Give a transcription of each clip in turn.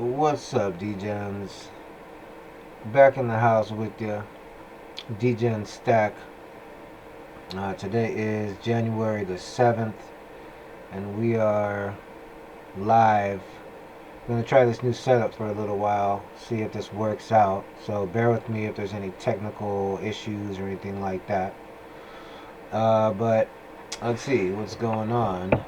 What's up, DGens? Back in the house with you, DGen Stack. Today is January the 7th, and we are live. I'm going to try this new setup for a little while, see if this works out. So bear with me if there's any technical issues or anything like that. But let's see what's going on.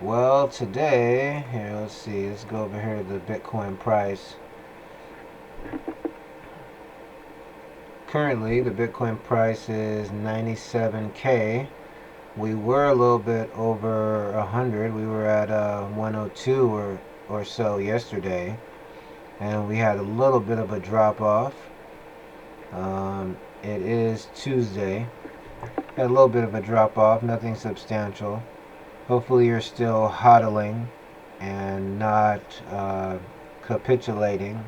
Well, today, let's see. Let's go over here to the Bitcoin price. Currently, the Bitcoin price is 97K. We were a little bit over 100. We were at 102 or so yesterday, and we had a little bit of a drop off. It is Tuesday. Had a little bit of a drop off, nothing substantial. Hopefully, you're still hodling and not capitulating.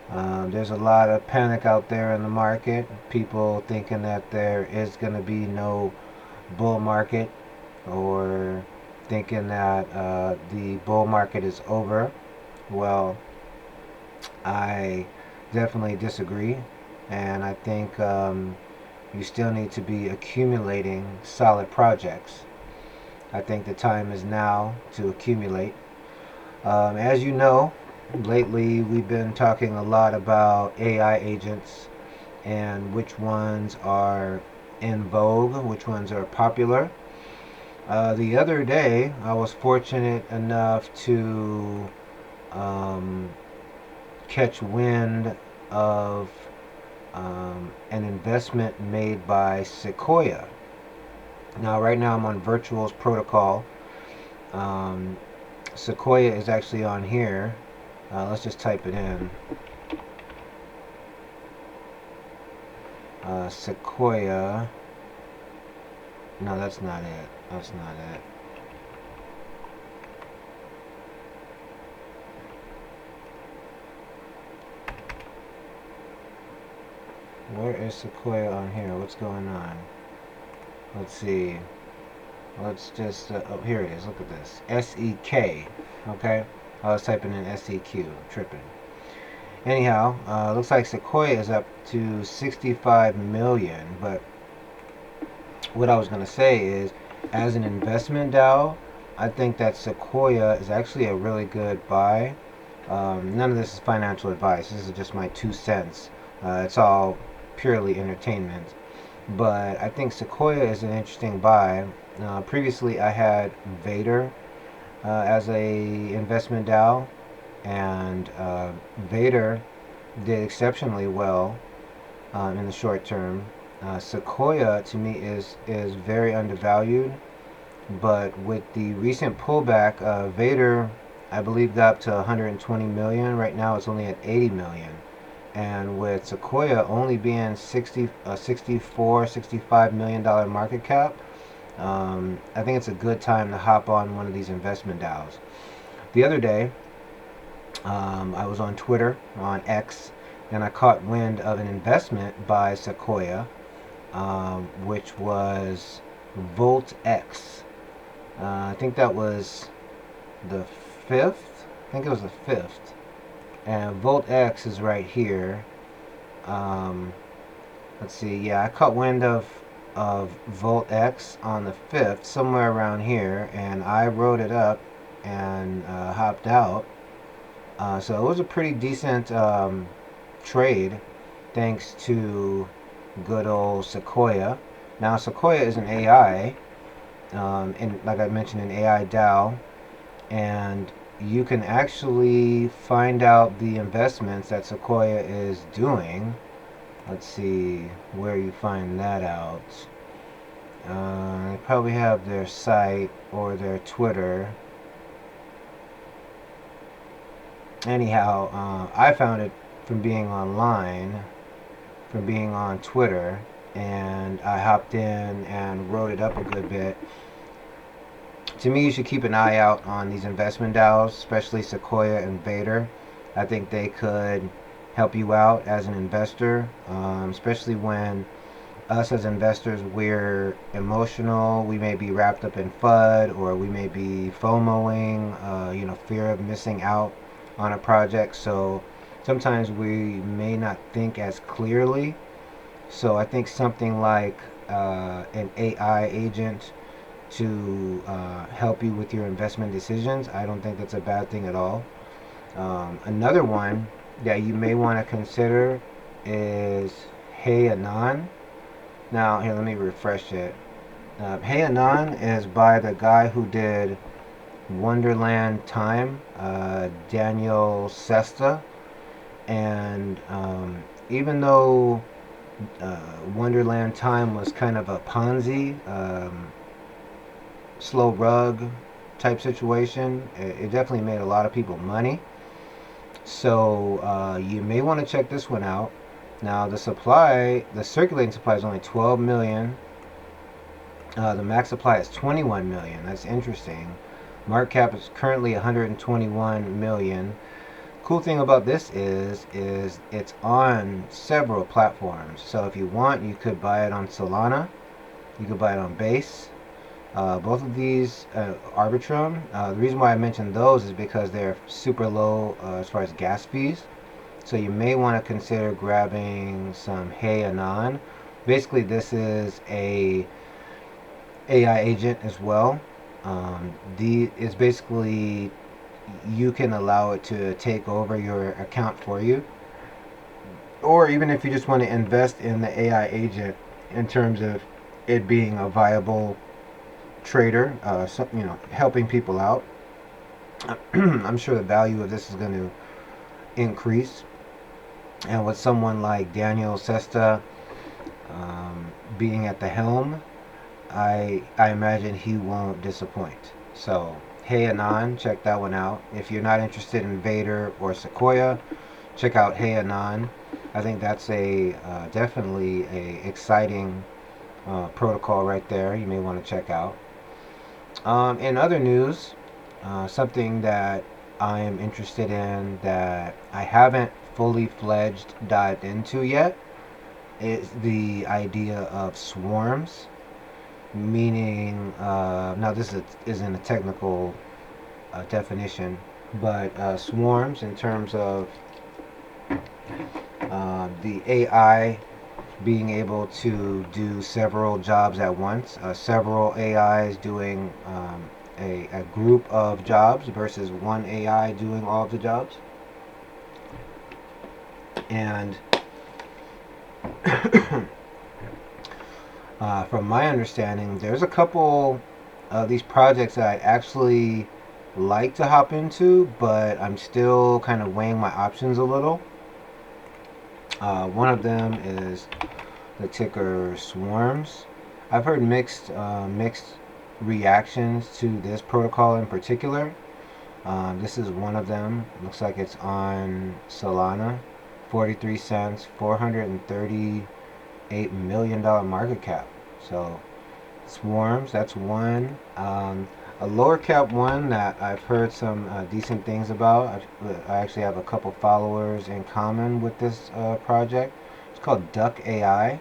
There's a lot of panic out there in the market. People thinking that there is going to be no bull market, or thinking that the bull market is over. Well, I definitely disagree, and I think you still need to be accumulating solid projects. I think the time is now to accumulate. As you know, lately we've been talking a lot about AI agents and which ones are in vogue, which ones are popular. The other day I was fortunate enough to catch wind of an investment made by Sequoia. Now right now I'm on Virtual's protocol. Sequoia is actually on here. Let's just type it in. Sequoia. No, that's not it. That's not it. Where is Sequoia on here? What's going on? Let's see. Let's just, oh, here it is. Look at this. SEK. Okay? I was typing in SEQ. Tripping. Anyhow, looks like Sequoia is up to 65 million. But what I was going to say is, as an investment DAO, I think that Sequoia is actually a really good buy. None of this is financial advice. This is just my 2 cents. It's all purely entertainment. But I think Sequoia is an interesting buy. Previously, I had Vader as a investment DAO, and Vader did exceptionally well in the short term. Sequoia to me is very undervalued, but with the recent pullback, Vader I believe got up to 120 million. Right now, it's only at 80 million. And with Sequoia only being 64, $65 million market cap, I think it's a good time to hop on one of these investment DAOs. The other day, I was on Twitter, on X, and I caught wind of an investment by Sequoia, which was VoltX. I think that was the 5th. I think it was the 5th. And VoltX is right here. Let's see. Yeah, I caught wind of VoltX on the 5th, somewhere around here, and I wrote it up and hopped out. So it was a pretty decent trade, thanks to good old Sequoia. Now Sequoia is an AI, like I mentioned, an AI DAO, and you can actually find out the investments that Sequoia is doing. Let's see where you find that out. They probably have their site or their Twitter. Anyhow, I found it from being online, from being on Twitter, and I hopped in and wrote it up a good bit. To me, you should keep an eye out on these investment DAOs, especially Sequoia and Vader. I think they could help you out as an investor, especially when us as investors, we're emotional. We may be wrapped up in FUD, or we may be FOMOing, fear of missing out on a project. So sometimes we may not think as clearly. So I think something like an AI agent to help you with your investment decisions, I don't think that's a bad thing at all. Another one that you may want to consider is Hey Anon. Now, here, let me refresh it. Hey Anon is by the guy who did Wonderland Time, Daniel Sesta. And even though Wonderland Time was kind of a Ponzi, slow rug type situation, it definitely made a lot of people money. So you may want to check this one out. Now the circulating supply is only 12 million. The max supply is 21 million. That's interesting. Market cap is currently 121 million. Cool thing about this is it's on several platforms. So if you want, you could buy it on Solana. You could buy it on Base. Both of these, Arbitrum. The reason why I mentioned those is because they're super low as far as gas fees. So you may want to consider grabbing some Hey Anon. Basically, this is a AI agent as well. It's basically, you can allow it to take over your account for you, or even if you just want to invest in the AI agent in terms of it being a viable trader, helping people out. I'm sure the value of this is going to increase. And with someone like Daniel Sesta being at the helm, I imagine he won't disappoint. So, Hey Anon, check that one out. If you're not interested in Vader or Sequoia, check out Hey Anon. I think that's definitely a exciting protocol right there. You may want to check out. In other news, something that I am interested in that I haven't fully fledged dived into yet is the idea of swarms. Meaning, now this isn't a technical definition, but swarms in terms of the AI being able to do several jobs at once, several AIs doing a group of jobs versus one AI doing all of the jobs. And from my understanding, there's a couple of these projects that I'd actually like to hop into, but I'm still kind of weighing my options a little. One of them is the ticker Swarms. I've heard mixed reactions to this protocol in particular. This is one of them. Looks like it's on Solana. 43 cents, $438 million market cap. So Swarms, that's one. A lower cap one that I've heard some decent things about. I actually have a couple followers in common with this project. It's called Duck AI.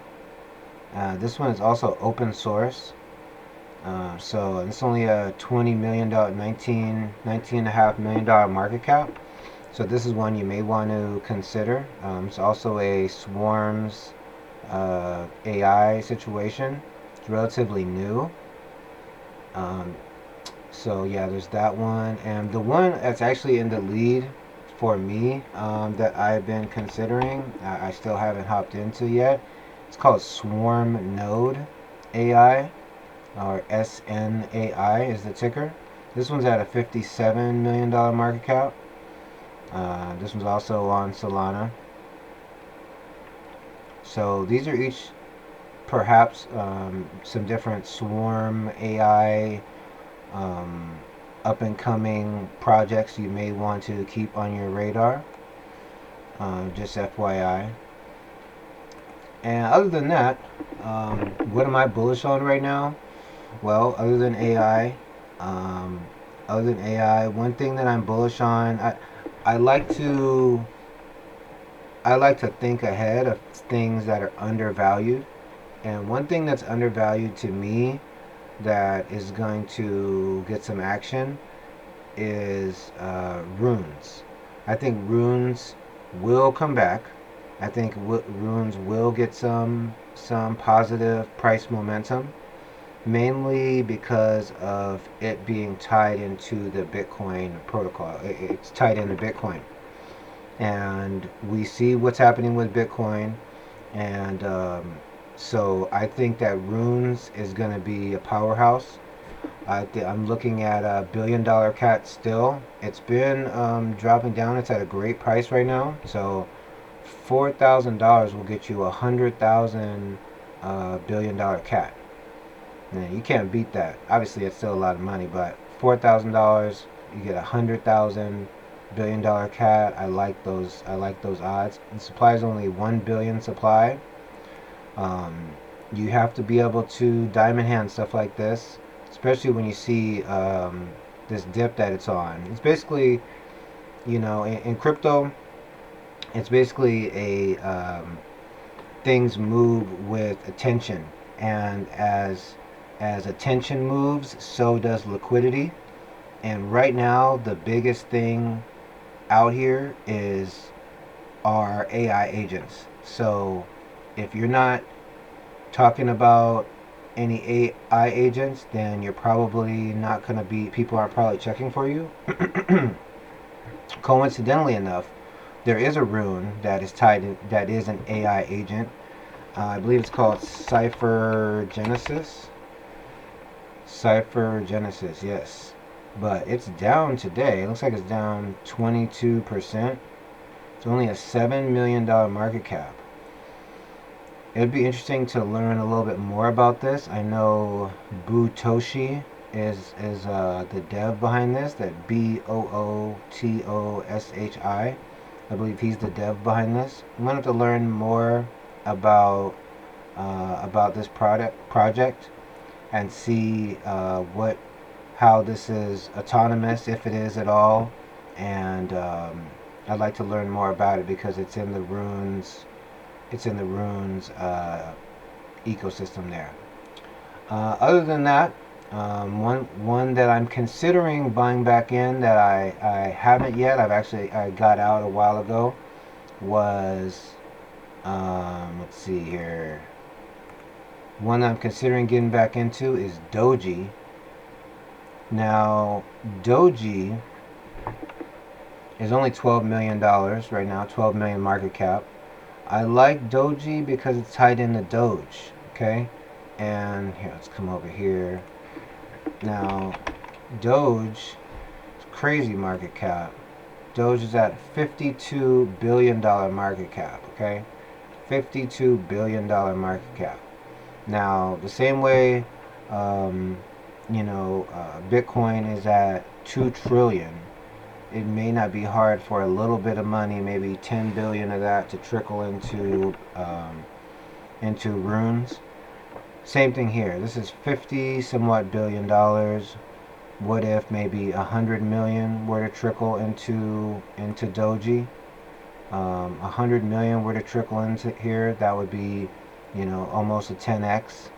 This one is also open source. So it's only a $20 million, $19.5 million market cap. So this is one you may want to consider. It's also a Swarms AI situation. It's relatively new. So yeah, there's that one. And the one that's actually in the lead for me that I've been considering, I still haven't hopped into yet. It's called Swarm Node AI, or SNAI is the ticker. This one's at a $57 million market cap. This one's also on Solana. So these are each perhaps some different Swarm AI up and coming projects you may want to keep on your radar. Just FYI. And other than that, what am I bullish on right now? Well, other than AI, one thing that I'm bullish on, I like to think ahead of things that are undervalued. And one thing that's undervalued to me that is going to get some action is runes. I think runes will come back. I think runes will get some positive price momentum, mainly because of it being tied into the Bitcoin protocol. It's tied into Bitcoin, and we see what's happening with Bitcoin, and so I think that runes is going to be a powerhouse. I'm looking at a $1 billion cat still. It's been dropping down. It's at a great price right now. So $4,000 will get you 100,000 $1 billion cat. Now, you can't beat that. Obviously, it's still a lot of money, but $4,000, you get 100,000 $1 billion cat. I like those. I like those odds. The supply is only 1 billion supply. Um, you have to be able to diamond hand stuff like this, especially when you see this dip that it's on. It's basically, in crypto, it's basically a things move with attention, and as attention moves, so does liquidity. And right now, the biggest thing out here is our AI agents. So if you're not talking about any AI agents, then you're probably not going to be, people aren't probably checking for you. Coincidentally enough, there is a rune that is tied in, that is an AI agent. I believe it's called Cipher Genesis. Cipher Genesis, yes. But it's down today. It looks like it's down 22%. It's only a $7 million market cap. It'd be interesting to learn a little bit more about this. I know Bootoshi is the dev behind this. That Bootoshi. I believe he's the dev behind this. I'm gonna have to learn more about this project and see how this is autonomous, if it is at all, and I'd like to learn more about it because it's in the runes. It's in the runes ecosystem there. Other than that, one that I'm considering buying back in that I haven't yet. I got out a while ago. Was let's see here. One I'm considering getting back into is Doji. Now, Doji is only $12 million right now, 12 million market cap. I like Doji because it's tied into Doge, okay? And here, let's come over here. Now, Doge, crazy market cap. Doge is at $52 billion market cap, okay? $52 billion market cap. Now, the same way, Bitcoin is at 2 trillion. It may not be hard for a little bit of money, maybe 10 billion of that, to trickle into runes. Same thing here. This is 50 somewhat billion dollars. What if maybe 100 million were to trickle into Doji? 100 million were to trickle into here, that would be, almost a 10x.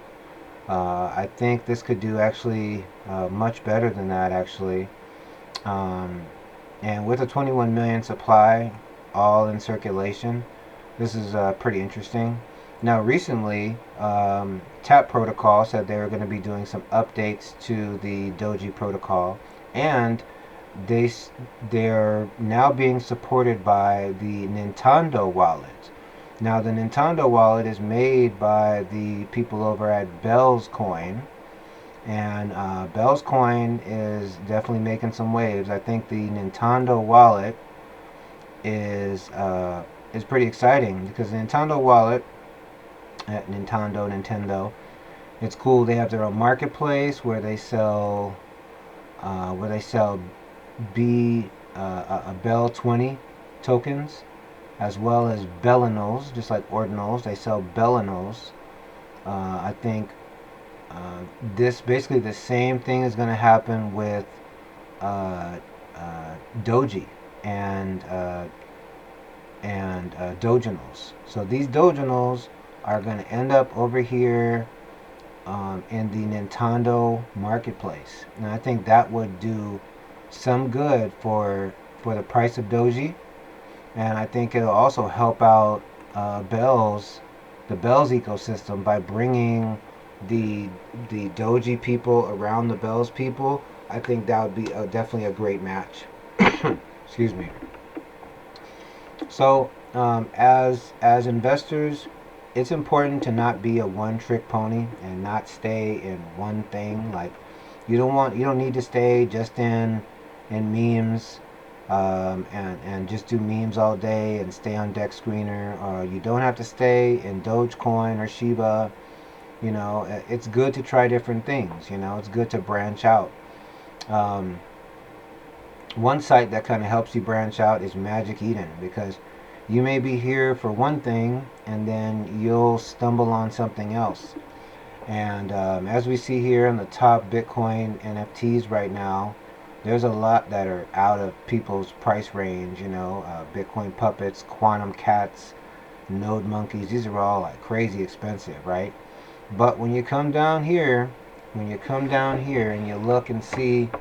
I think this could do actually much better than that, actually. And with a 21 million supply, all in circulation, this is pretty interesting. Now, recently, Tap Protocol said they were going to be doing some updates to the Doji protocol, and they're now being supported by the Nintendo wallet. Now, the Nintendo wallet is made by the people over at Bell's Coin, and Bell's Coin is definitely making some waves. I think the Nintendo wallet is pretty exciting because the Nintendo wallet at Nintendo, it's cool. They have their own marketplace where they sell Bell 20 tokens, as well as Bellinos, just like ordinals. They sell Bellinos. I think this basically the same thing is going to happen with Doji and Doginals. So these Doginals are going to end up over here in the Nintendo marketplace. And I think that would do some good for the price of Doji, and I think it'll also help out the Bells ecosystem by bringing the Doji people around the Bells people. I think that would be definitely a great match. Excuse me. So, as investors, it's important to not be a one-trick pony and not stay in one thing. Like, you don't need to stay just in memes, and just do memes all day and stay on Deck Screener. Or you don't have to stay in Dogecoin or Shiba. It's good to try different things. It's good to branch out. Um, One site that kind of helps you branch out is Magic Eden, because you may be here for one thing and then you'll stumble on something else. And as we see here in the top Bitcoin NFTs right now, there's a lot that are out of people's price range. Bitcoin puppets, quantum cats, node monkeys. These are all like crazy expensive, right? But when you come down here, and you look and see,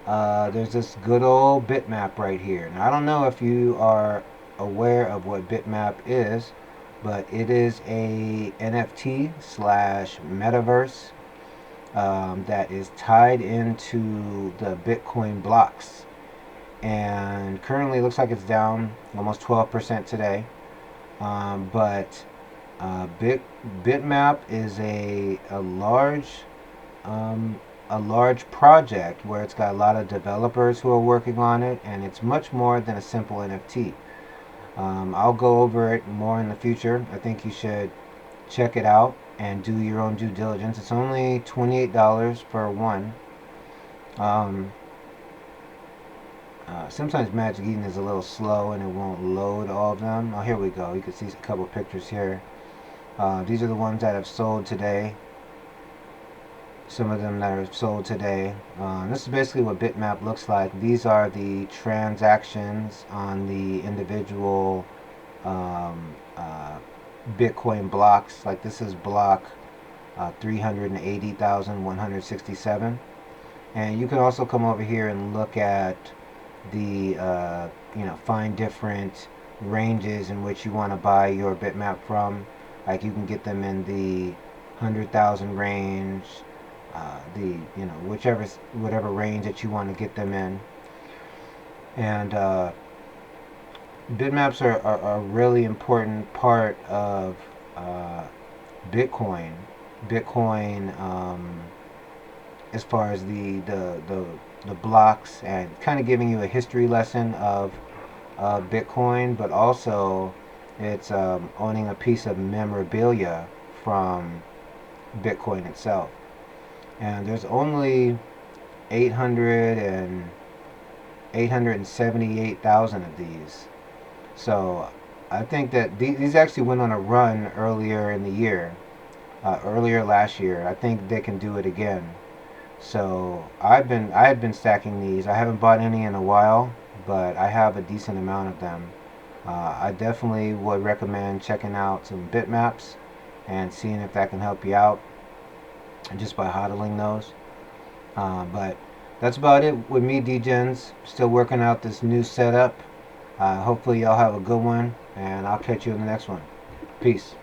there's this good old bitmap right here. Now I don't know if you are aware of what bitmap is, but it is a NFT slash metaverse that is tied into the Bitcoin blocks. And currently it looks like it's down almost 12% today. But Bitmap is a large project where it's got a lot of developers who are working on it, and it's much more than a simple NFT. I'll go over it more in the future. I think you should check it out and do your own due diligence. It's only $28 for one. Um, Sometimes Magic Eden is a little slow and it won't load all of them. Oh, here we go. You can see a couple pictures here. These are the ones that have sold today. Some of them that are sold today. This is basically what Bitmap looks like. These are the transactions on the individual Bitcoin blocks. Like this is block 380,167. And you can also come over here and look at the, find different ranges in which you want to buy your bitmap from. Like you can get them in the 100,000 range, whatever range that you want to get them in. And bitmaps are a really important part of Bitcoin. As far as the blocks, and kind of giving you a history lesson of Bitcoin, but also it's owning a piece of memorabilia from Bitcoin itself. And there's only 878,000 of these. So I think that these actually went on a run earlier in the year, earlier last year. I think they can do it again. So I had been stacking these. I haven't bought any in a while, but I have a decent amount of them. I definitely would recommend checking out some bitmaps and seeing if that can help you out just by hodling those. But that's about it with me, DGens. Still working out this new setup. Hopefully y'all have a good one, and I'll catch you in the next one. Peace.